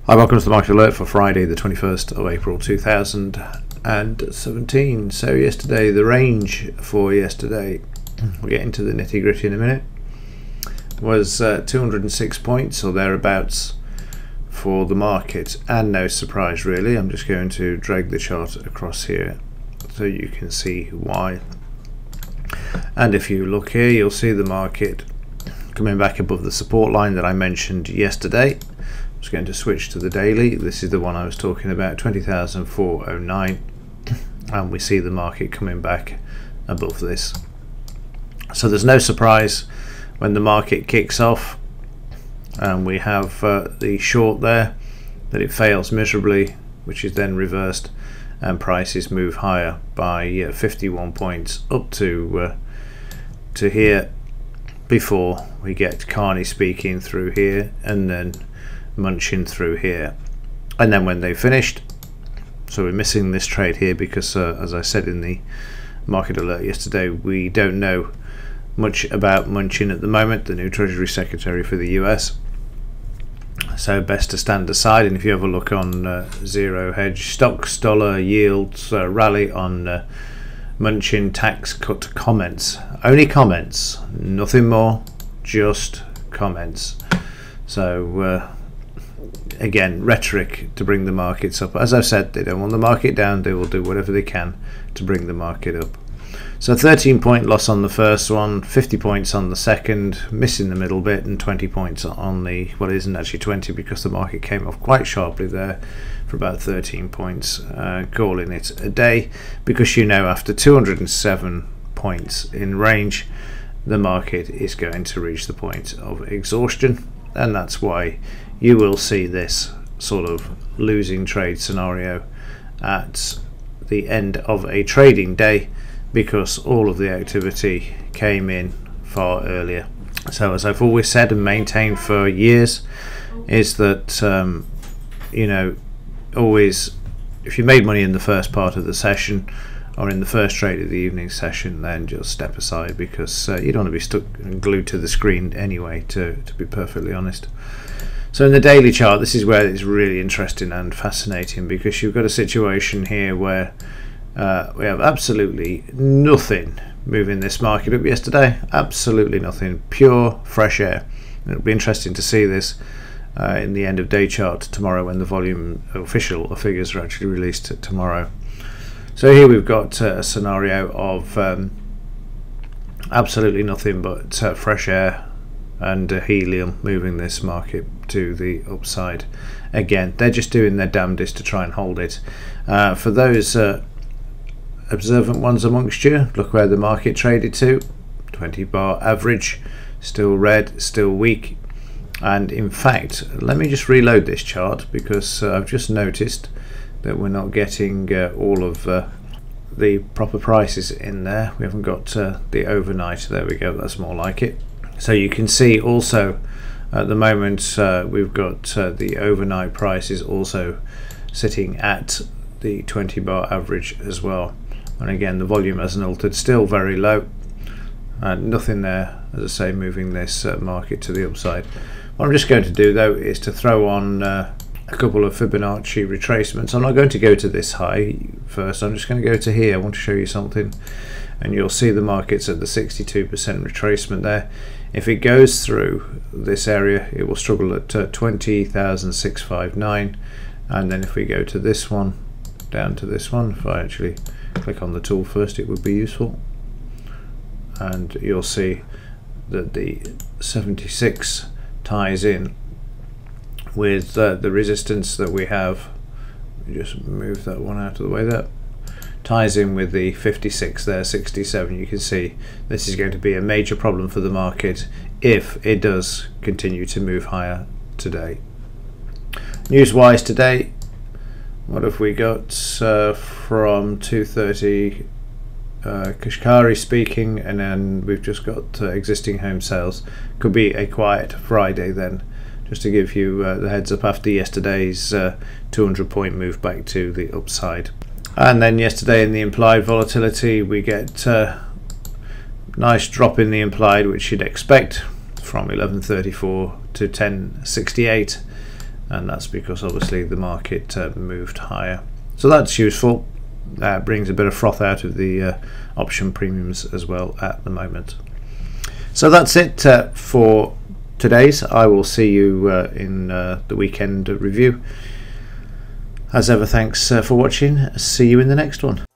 Hi, welcome to the Market Alert for Friday the 21st of April 2017. So yesterday, the range for yesterday, we'll get into the nitty gritty in a minute, was 206 points or thereabouts for the market, and no surprise really. I'm just going to drag the chart across here so you can see why. And if you look here, you'll see the market coming back above the support line that I mentioned yesterday. I'm just going to switch to the daily. This is the one I was talking about, 20,409, and we see the market coming back above this. So there's no surprise when the market kicks off and we have the short there, that it fails miserably, which is then reversed and prices move higher by 51 points up to here, before we get Carney speaking through here and then munching through here. And then when they finished, so we're missing this trade here because as I said in the market alert yesterday, we don't know much about Munchin at the moment, the new Treasury Secretary for the US, so best to stand aside. And if you have a look on zero hedge stocks, dollar yields, rally on Munchin tax cut comments, only comments, nothing more, just comments. So again, rhetoric to bring the markets up. As I've said, they don't want the market down, they will do whatever they can to bring the market up. So 13-point loss on the first one, 50 points on the second, missing the middle bit, and 20 points on the, well, it isn't actually 20 because the market came off quite sharply there for about 13 points, calling it a day, because you know after 207 points in range, the market is going to reach the point of exhaustion, and that's why you will see this sort of losing trade scenario at the end of a trading day, because all of the activity came in far earlier. So as I've always said and maintained for years, is that you know, always, if you made money in the first part of the session or in the first trade of the evening session, then just step aside, because you don't want to be stuck and glued to the screen anyway, to be perfectly honest. So in the daily chart, this is where it's really interesting and fascinating, because you've got a situation here where we have absolutely nothing moving this market up yesterday, absolutely nothing, pure fresh air. And it'll be interesting to see this in the end of day chart tomorrow, when the volume official figures are actually released tomorrow. So here we've got a scenario of absolutely nothing but fresh air and helium moving this market to the upside. Again, they're just doing their damnedest to try and hold it. For those observant ones amongst you, look where the market traded to, 20 bar average, still red, still weak. And in fact, let me just reload this chart, because I've just noticed that we're not getting all of the proper prices in there. We haven't got the overnight. There we go, that's more like it. So you can see also at the moment we've got the overnight prices also sitting at the 20 bar average as well. And again, the volume hasn't altered, still very low, and nothing there, as I say, moving this market to the upside. What I'm just going to do though is to throw on a couple of Fibonacci retracements. I'm not going to go to this high first, I'm just going to go to here. I want to show you something, and you'll see the market's at the 62% retracement there. If it goes through this area, it will struggle at 20,659, and then if we go to this one, down to this one, if I actually click on the tool first, it would be useful, and you'll see that the 76 ties in with the resistance that we have. Just move that one out of the way, that ties in with the 56 there, 67. You can see this is going to be a major problem for the market if it does continue to move higher today. News wise today, what have we got from 2:30? Kashkari speaking, and then we've just got existing home sales. Could be a quiet Friday then, just to give you the heads up after yesterday's 200-point move back to the upside. And then yesterday in the implied volatility, we get nice drop in the implied, which you'd expect, from 1134 to 1068. and that's because obviously the market moved higher. So that's useful. That brings a bit of froth out of the option premiums as well at the moment. So that's it for today's. I will see you in the weekend review. As ever, thanks for watching. See you in the next one.